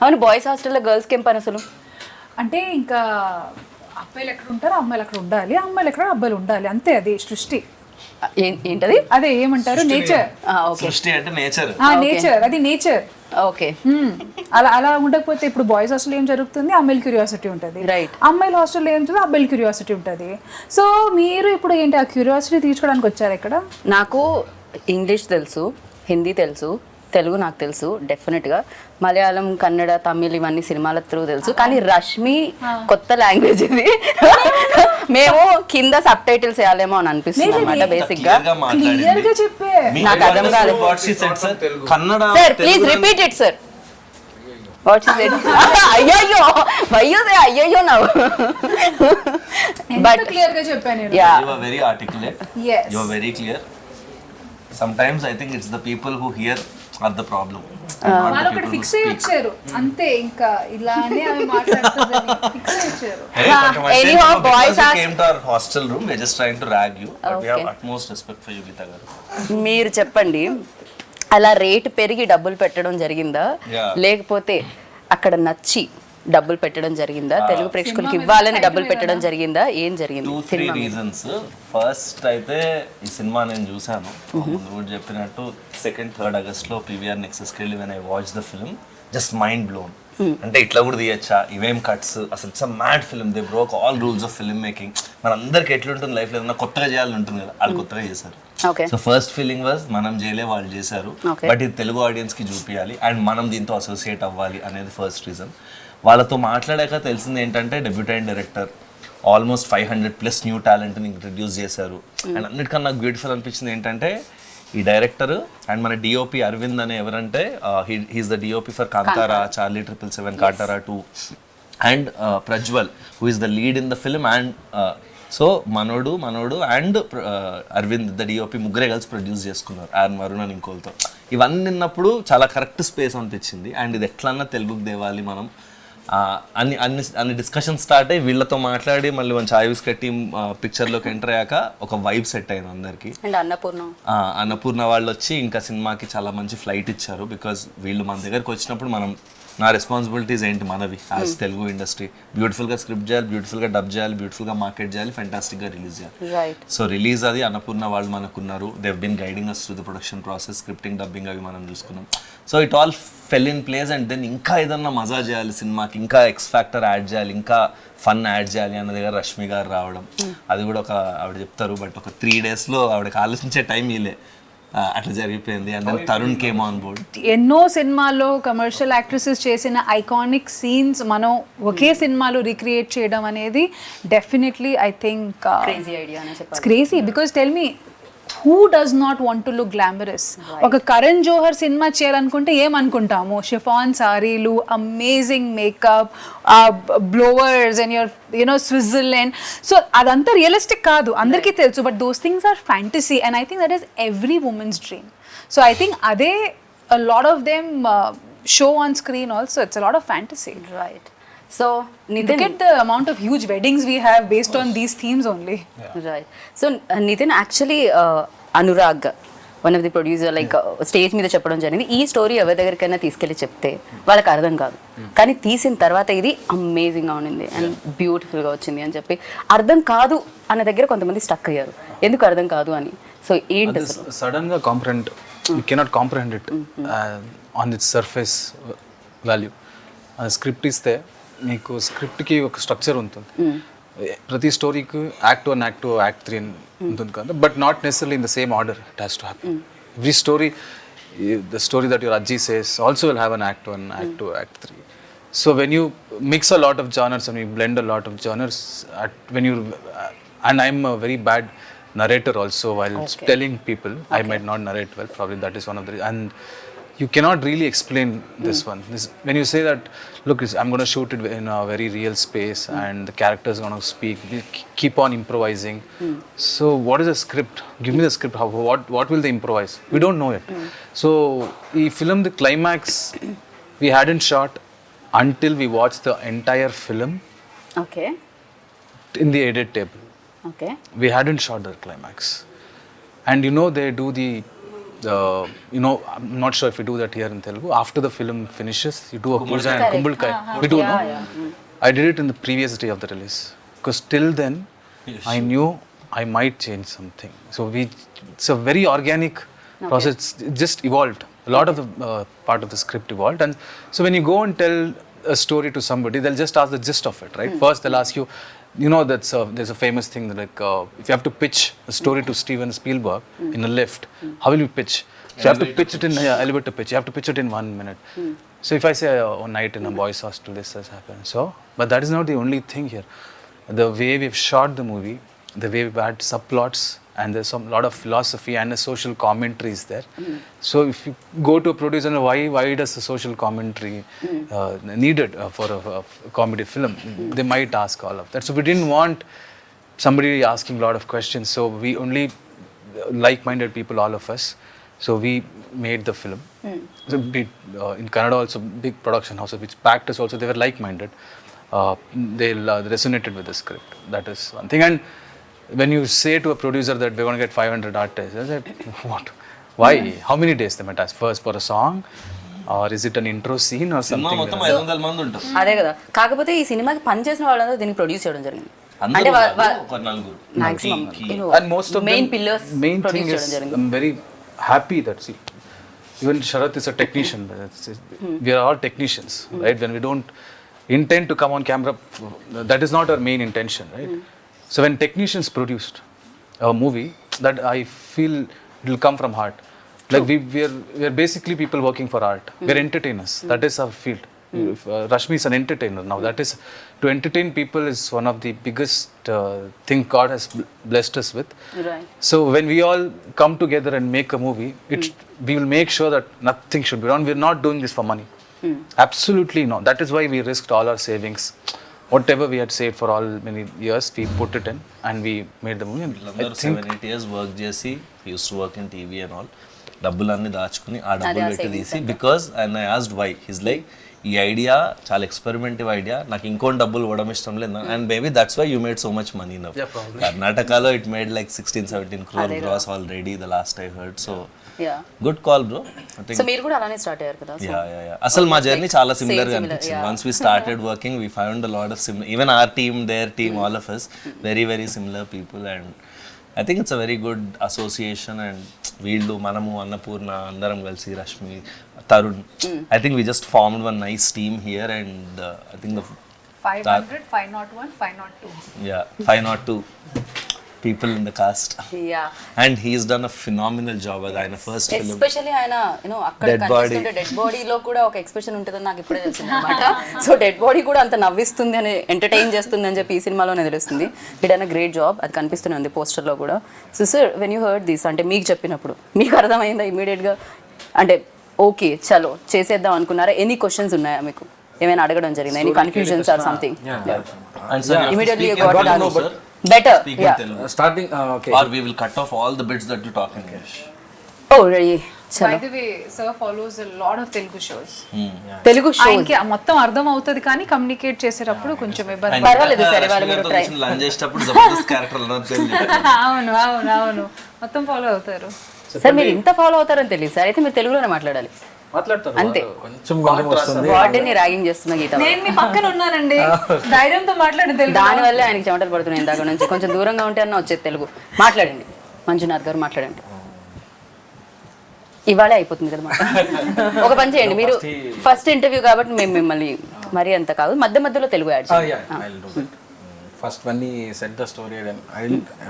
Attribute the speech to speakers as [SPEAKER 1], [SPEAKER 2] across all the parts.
[SPEAKER 1] అవును, బాయ్స్ హాస్టల్లో గర్ల్స్కి ఏం పని అసలు?
[SPEAKER 2] అంటే ఇంకా అబ్బాయిలు ఎక్కడ ఉంటారో అమ్మాయిలు అక్కడ ఉండాలి, అమ్మాయిలు ఎక్కడ అబ్బాయిలు ఉండాలి, అంతే. అది సృష్టి.
[SPEAKER 1] ఏంటది?
[SPEAKER 2] అదే ఏమంటారు, నేచర్.
[SPEAKER 3] సృష్టి అంటే నేచర్.
[SPEAKER 2] నేచర్, అది నేచర్.
[SPEAKER 1] ఓకే.
[SPEAKER 2] అలా అలా ఉండకపోతే ఇప్పుడు బాయ్స్ హాస్టల్ ఏం జరుగుతుంది, అమ్మాయిల క్యూరియాసిటీ ఉంటుంది.
[SPEAKER 1] రైట్.
[SPEAKER 2] అమ్మాయిల హాస్టల్లో ఏం జరుగుతుంది, అబ్బాయిల క్యూరియాసిటీ ఉంటుంది. సో మీరు ఇప్పుడు ఏంటి ఆ క్యూరియాసిటీ తీర్చుకోవడానికి వచ్చారు ఇక్కడ?
[SPEAKER 1] నాకు ఇంగ్లీష్ తెలుసు, హిందీ తెలుసు, తెలుగు నాకు తెలుసు డెఫినెట్గా, మలయాళం, కన్నడ, తమిళ్ ఇవన్నీ సినిమాల త్రూ తెలుసు. కానీ రష్మి కొత్త లాంగ్వేజ్ ఇది. మేము కింద సబ్ టైటిల్స్ వేయాలేమో అని అనిపిస్తుంది అనమాట బేసిక్ గా.
[SPEAKER 2] క్లియర్ గా చెప్పే
[SPEAKER 1] నాకు అర్థం కాలేదు. Sir please repeat it sir. What is it? అయ్యయ్యో అయ్యయ్యో నా.
[SPEAKER 2] బట్ క్లియర్ గా చెప్పాను.
[SPEAKER 3] You are very articulate.
[SPEAKER 2] Yes.
[SPEAKER 3] You are very clear. Sometimes I think it's the people who hear are the problem.
[SPEAKER 2] వాళ్ళు ఒకటి ఫిక్స్ అయ్యి వచ్చారు అంతే, ఇంకా ఇలానే అవి మాట్లాడుతుందని ఫిక్స్ అయ్యి వచ్చారు.
[SPEAKER 1] Anyhow, boys
[SPEAKER 3] came to our hostel room. We're just trying to rag you, but we have utmost respect for you, Geeta garu.
[SPEAKER 1] మీరు చెప్పండి, అలా రేటు పెరిగి డబ్బులు పెట్టడం జరిగిందా, లేకపోతే అక్కడ నచ్చి డబ్బులు పెట్టడం జరిగిందా, తెలుగు ప్రేక్షకులకి ఇవ్వాలని డబ్బులు పెట్టడం జరిగిందా, ఏం జరిగింది?
[SPEAKER 3] 2-3 reasons. ఫస్ట్ అయితే ఈ సినిమా నేను చూసాను ముందు కూడా చెప్పినట్టు 2nd-3rd August లో PVR Nexusకి వెళ్ళి when I watched the film, just mind blown. అంటే ఇట్లా కూడా తీయచ్చా, ఇవేం కట్స్, అసలు it's mad film. They broke all rules of film making. మన అందరికి ఎట్లుంటుంది లైఫ్ లో ఏదైనా కొత్తగా చేయాలని ఉంటుంది కదా, వాళ్ళు కొత్తగా చేశారు. సో ఫస్ట్ ఫీలింగ్ వాజ్ మనం చేయలే, వాళ్ళు చేశారు, బట్ ఇది తెలుగు ఆడియన్స్ కి చూపించాలి అండ్ మనం దీంతో అసోసియేట్ అవ్వాలి అనేది ఫస్ట్ రీజన్. వాళ్ళతో మాట్లాడాక తెలిసింది ఏంటంటే డెబ్యూటెంట్ డైరెక్టర్, ఆల్మోస్ట్ 500+ న్యూ టాలెంట్ని ఇంట్రడ్యూస్ చేశారు. అండ్ అన్నిటికన్నా నాకు బ్యూటిఫుల్ అనిపించింది ఏంటంటే ఈ డైరెక్టర్ అండ్ మన డిఓపి అరవింద్ అనే ఎవరంటే he is the DOP for Kantara, Charlie 777, Kantara 2 and Prajwal who is the lead in the film. And so మనోడు అండ్ అరవింద్ ద డిఓపి ముగ్గురే కలిసి ప్రొడ్యూస్ చేసుకున్నారు, అండ్ వరుణ్ అని ఇంకోలతో. ఇవన్నీ విన్నప్పుడు చాలా కరెక్ట్ స్పేస్ అనిపించింది. అండ్ ఇది ఎట్లన్నా తెలుగుకి దేవాలి మనం అన్ని డిస్కషన్ స్టార్ట్ అయ్యి వీళ్ళతో మాట్లాడి మళ్ళీ మంచి ఆయుష్ కట్టి పిక్చర్లోకి ఎంటర్ అయ్యాక ఒక వైబ్ సెట్ అయింది అందరికి. అన్నపూర్ణ వాళ్ళు వచ్చి ఇంకా సినిమాకి చాలా మంచి ఫ్లైట్ ఇచ్చారు. బికాజ్ వీళ్ళు మన దగ్గరికి వచ్చినప్పుడు మనం నా రెస్పాన్సిబిలిటీస్ ఏంటి మనవి యాజ్ తెలుగు ఇండస్ట్రీ, బ్యూటిఫుల్గా స్క్రిప్ట్ చేయాలి, బ్యూటిఫుల్గా డబ్ చేయాలి, బ్యూటిఫుల్గా మార్కెట్ చేయాలి, ఫెంటాస్టిక్గా రిలీజ్ చేయాలి. సో రిలీజ్ అది అన్నపూర్ణ వాళ్ళు మనకున్నారు. They've been guiding us through the production process, scripting, dubbing అవి మనం చూసుకున్నాం. So it all fell in place. And then ఇంకా ఏదన్నా మజా చేయాలి సినిమాకి, ఇంకా ఎక్స్ ఫ్యాక్టర్ యాడ్ చేయాలి, ఇంకా ఫన్ యాడ్ చేయాలి అన్న దగ్గర రష్మి గారు రావడం, అది కూడా ఒక ఆవిడ చెప్తారు బట్ ఒక 3 daysలో ఆవిడకి ఆలోచించే టైం ఇలే, అట్లా జరిగిపోయింది. And then Tarun came on board.
[SPEAKER 2] ఎన్నో సినిమాల్లో కమర్షియల్ యాక్ట్రెసెస్ చేసిన ఐకానిక్ సీన్స్ మనం ఒకే సినిమాలో రీక్రియేట్ చేయడం అనేది definitely I think crazy. Because tell me, who does not want to look glamorous? ఒక కరణ్ జోహర్ సినిమా చేయాలనుకుంటే ఏమనుకుంటాము, షిఫాన్ సారీలు, amazing makeup, blowers and you know Switzerland. So అదంతా రియలిస్టిక్ కాదు, అందరికీ తెలుసు, but those things are fantasy and I think that is every women's dream. So I think అదే a lot of them show on screen also. It's a lot of fantasy.
[SPEAKER 1] Right. So Nitin,
[SPEAKER 2] look at the amount of huge weddings we have based on these themes only.
[SPEAKER 1] Right. So Nitin, actually Anurag, one of the producer, like stage మీద చెప్పడం జరిగింది, ఈ story ఎవరి దగ్గరికైనా తీసుకెళ్ళి చెప్తే వాళ్ళకి అర్థం కాదు, కానీ తీసిన తర్వాత ఇది అమేజింగ్గా ఉండింది అండ్ బ్యూటిఫుల్గా వచ్చింది అని చెప్పి. అర్థం కాదు అన్న దగ్గర కొంతమంది స్టక్ అయ్యారు, ఎందుకు అర్థం కాదు అని. సో ఏంటి
[SPEAKER 4] సడన్గా comprehend, you cannot comprehend it on it's surface value. Script ఇస్తే మీకు స్క్రిప్ట్కి ఒక స్ట్రక్చర్ ఉంటుంది, ప్రతి స్టోరీకి యాక్ట్ 1, యాక్ట్ 2, యాక్ట్ 3 ఉంటుంది కదా, but not necessary in the same order it has to happen. Every story, the story that your అజ్జీ says also will have an act 1, act 2, act 3. So when you mix a lot of genres and you blend a lot of genres, and I'm a very bad narrator also while telling people, I might not narrate well, probably that is one of the, and you cannot really explain this one. When you say that, look, I'm going to shoot it in a very real space and the characters are going to speak, we keep on improvising. So what is the script? Give me the script. What will they improvise? We don't know it. So the film, the climax, we hadn't shot until we watched the entire film.
[SPEAKER 1] Okay.
[SPEAKER 4] In the edit table.
[SPEAKER 1] Okay.
[SPEAKER 4] We hadn't shot the climax. And you know they do the you know, I'm not sure if we do that here in Telugu. After the film finishes, you do a puja and kumbulkai. We do, no? I did it in the previous day of the release because till then I knew I might change something. So it's a very organic process. It just evolved. A lot of the part of the script evolved, and so when you go and tell a story to somebody, they'll just ask the gist of it, right? First, they'll ask you, you know, there's a famous thing that like if you have to pitch a story to Steven Spielberg in a lift, how will you pitch? So you have to pitch it in elevator pitch. You have to pitch it in 1 minute. So if I say one night in a boys' hostel, this has happened. So, but that is not the only thing here. The way we've shot the movie, the way we've had subplots, and there's some lot of philosophy and a social commentary is there. So if you go to a producer, why does the social commentary needed for a comedy film? They might ask all of that. So we didn't want somebody asking a lot of questions. So we only like-minded people, all of us. So we made the film. So in Canada also, big production houses which backed us also, they were like-minded. They resonated with the script. That is one thing. And when you say to a producer that we're going to get 500 artists, I said, what? Why? How many days they might ask? First for a song? Or is it an intro scene or
[SPEAKER 3] cinema
[SPEAKER 4] something?
[SPEAKER 3] మొత్తం 500 మంది ఉంటారు.
[SPEAKER 1] అదే కదా. కాకపోతే ఈ సినిమాకి పనిచేసిన వాళ్ళందరూ దీన్ని ప్రొడ్యూస్ చేయడం జరిగింది. అంటే
[SPEAKER 3] అందరూ ఒక నలుగురు.
[SPEAKER 1] Maximum
[SPEAKER 4] And most of
[SPEAKER 1] main
[SPEAKER 4] them,
[SPEAKER 1] pillars
[SPEAKER 4] main thing
[SPEAKER 1] produce
[SPEAKER 4] is,
[SPEAKER 1] చేయడం జరిగింది.
[SPEAKER 4] I'm very happy that, see, even Sharath is a technician. We are all technicians, right? When we don't intend to come on camera, that is not our main intention, right? So when technicians produced a movie, that I feel it will come from heart. Like we are basically people working for art. We are entertainers. That is our field. Rashmi is an entertainer now. That is, to entertain people is one of the biggest thing God has blessed us with.
[SPEAKER 1] Right.
[SPEAKER 4] So when we all come together and make a movie, we will make sure that nothing should be wrong. We're not doing this for money. Absolutely not. That is why we risked all our savings. Whatever we had saved for all many years, we put it in and we made the movie. And I
[SPEAKER 3] వీళ్ళందరూ
[SPEAKER 4] think
[SPEAKER 3] 7-8 years work చేసి used to work in TV and all డబ్బులన్నీ దాచుకుని ఆ డబ్బులు పెట్టి తీసి because and I asked why his like ఈ idea చాలా ఎక్స్పెరిమెంటివ్ ఐడియా, నాకు ఇంకోటి డబ్బులు ఇవ్వడం ఇష్టం లేదు, and maybe that's why you made so much money now. కర్ణాటకలో it made like 16-17 crore gross already the last I heard. So good call bro.
[SPEAKER 1] So మీరు కూడా అలానే స్టార్ట్ అయ్యారు కదా.
[SPEAKER 3] అసలు మా జర్నీ చాలా సిమిలర్ గా అనిపించింది. Once we started working we found a lot of similar, even our team, their team, all of us very very similar people. And I think it's a very good association. And వీళ్ళు, మనము, అన్నపూర్ణ అందరం కలిసి, Rashmi, Tarun, I think we just formed one nice team here. And I think
[SPEAKER 2] 500, 501, 502.
[SPEAKER 3] 502 people in the cast.
[SPEAKER 1] Yeah.
[SPEAKER 3] And he's done a phenomenal job as ఆయన first film.
[SPEAKER 1] Especially ఆయన అక్కడ కనిపిస్తుంటే dead బాడీలో కూడా ఒక ఎక్స్ప్రెషన్ ఉంటుందని నాకు ఇప్పుడే తెలిసింది అనమాట. సో డెడ్ బాడీ కూడా అంత నవ్విస్తుంది అని, ఎంటర్టైన్ చేస్తుంది అని చెప్పి ఈ సినిమాలోనే తెలుస్తుంది. It an great job. అది కనిపిస్తూనే ఉంది పోస్టర్లో కూడా. So sir, when you heard this, అంటే మీకు చెప్పినప్పుడు మీకు అర్థమైందా ఇమీడియట్గా? అంటే ఓకే చలో చేసేద్దాం అనుకున్నారా? ఎనీ క్వశ్చన్స్ ఉన్నాయా మీకు? ఏమైనా అడగడం జరిగిందా? Any confusions or something? Immediately you got it answered. Better.
[SPEAKER 5] Starting, okay.
[SPEAKER 3] Or we will cut off all the bits that you talk in English.
[SPEAKER 1] Oh, really?
[SPEAKER 2] By the way, sir follows a lot of Telugu shows.
[SPEAKER 1] Telugu shows
[SPEAKER 2] ఆయనకి మొత్తం అర్థం అవుతుంది కానీ communicate చేసేటప్పుడు కొంచెం ఇబ్బంది.
[SPEAKER 1] పర్వాలేదు సరే, వాళ్ళు మీరు ట్రై.
[SPEAKER 3] లంచ్ చేసేటప్పుడు జబర్దస్త్ క్యారెక్టర్
[SPEAKER 2] అవును అవును అవును, మొత్తం ఫాలో అవుతారు.
[SPEAKER 1] సార్ మీరు ఇంత ఫాలో అవుతారని తెలియదు సార్. అయితే మీరు తెలుగులోనే మాట్లాడాలి అంతే.
[SPEAKER 5] కొంచెం వస్తుంది.
[SPEAKER 1] వాటిని ర్యాగింగ్ చేస్తున్న గీత.
[SPEAKER 2] నేను మీ పక్కన ఉన్నానండి, ధైర్యంతో మాట్లాడండి తెలుగు.
[SPEAKER 1] దానివల్ల ఆయనకి చెమటలు పడుతున్నాయి ఇందాక నుంచి. కొంచెం దూరంగా ఉంటే అన్న వచ్చేది తెలుగు. మాట్లాడండి మంజునాథ్ గారు, మాట్లాడండి. ఇవాళే అయిపోతుంది కదా మాట. ఒక పని చేయండి, మీరు ఫస్ట్ ఇంటర్వ్యూ కాబట్టి మేము మిమ్మల్ని మరీ అంత కాదు, మధ్య మధ్యలో తెలుగు యాడ్ చేయండి.
[SPEAKER 5] First when he said the story, then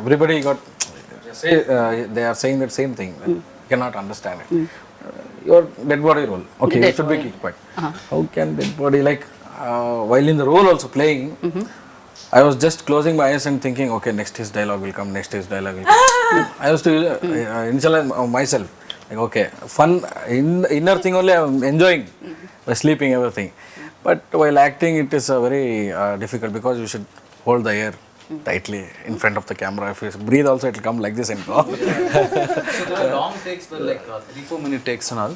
[SPEAKER 5] everybody got they are saying that same thing. You cannot understand it. Your dead body role. Okay, you should be kicked back. How can dead body, like while in the role also playing, I was just closing my eyes and thinking, okay, next his dialogue will come, next his dialogue will come. I was to initialize myself. Like, okay, fun, inner thing only I'm enjoying by sleeping, everything. But while acting, it is very difficult because you should hold the air tightly in front of the camera. If you breathe also, it will come like this and go.
[SPEAKER 4] So the long takes were like 3-4 minute takes and all.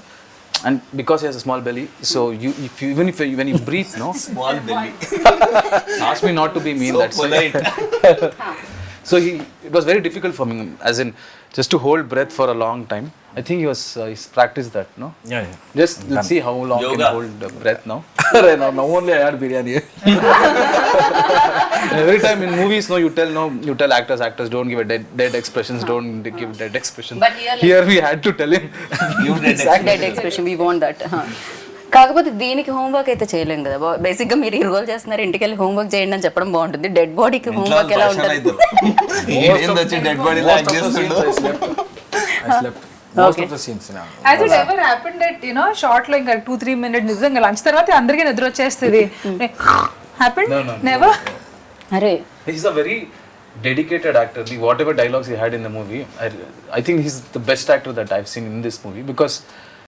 [SPEAKER 4] And because he has a small belly, so when you breathe, no,
[SPEAKER 3] Small belly.
[SPEAKER 4] ask me not to be mean.
[SPEAKER 3] So
[SPEAKER 4] That's
[SPEAKER 3] polite.
[SPEAKER 4] So it was very difficult for me, as in just to hold breath for a long time. I think he's practiced that, no?
[SPEAKER 5] Yeah.
[SPEAKER 4] Just let's see how long
[SPEAKER 3] Yoga.
[SPEAKER 4] can hold the breath now.
[SPEAKER 5] Now only I had biryani.
[SPEAKER 4] Every time in movies, no, you tell actors don't give a dead expressions, don't give dead expressions.
[SPEAKER 1] But
[SPEAKER 4] here we had to tell him.
[SPEAKER 3] You did
[SPEAKER 1] dead expression we want that. కాకపోతే దీనికి homework అయితే చేయలేం కదా. బేసిక్గా మీరు ఈ role చేస్తున్నారు, ఇంటికి వెళ్ళి హోంవర్క్ చేయండి అని చెప్పడం బాగుంటుంది. డెడ్ బాడీకి హోంవర్క్ ఎలా ఉంటుంది?
[SPEAKER 3] వచ్చి dead body
[SPEAKER 5] Most of the scenes I slept. Most of the scenes now.
[SPEAKER 2] Has it ever happened that, you know, short లో ఇంకా 2-3 minutes నిజంగా లంచ్ తర్వాత అందరికీ నిద్ర వచ్చేస్తుంది? Happened?
[SPEAKER 4] No.
[SPEAKER 2] Never?
[SPEAKER 1] అరే
[SPEAKER 4] He's a very dedicated actor. Whatever dialogues he had in the movie, I think he's the best actor that I've seen in this movie because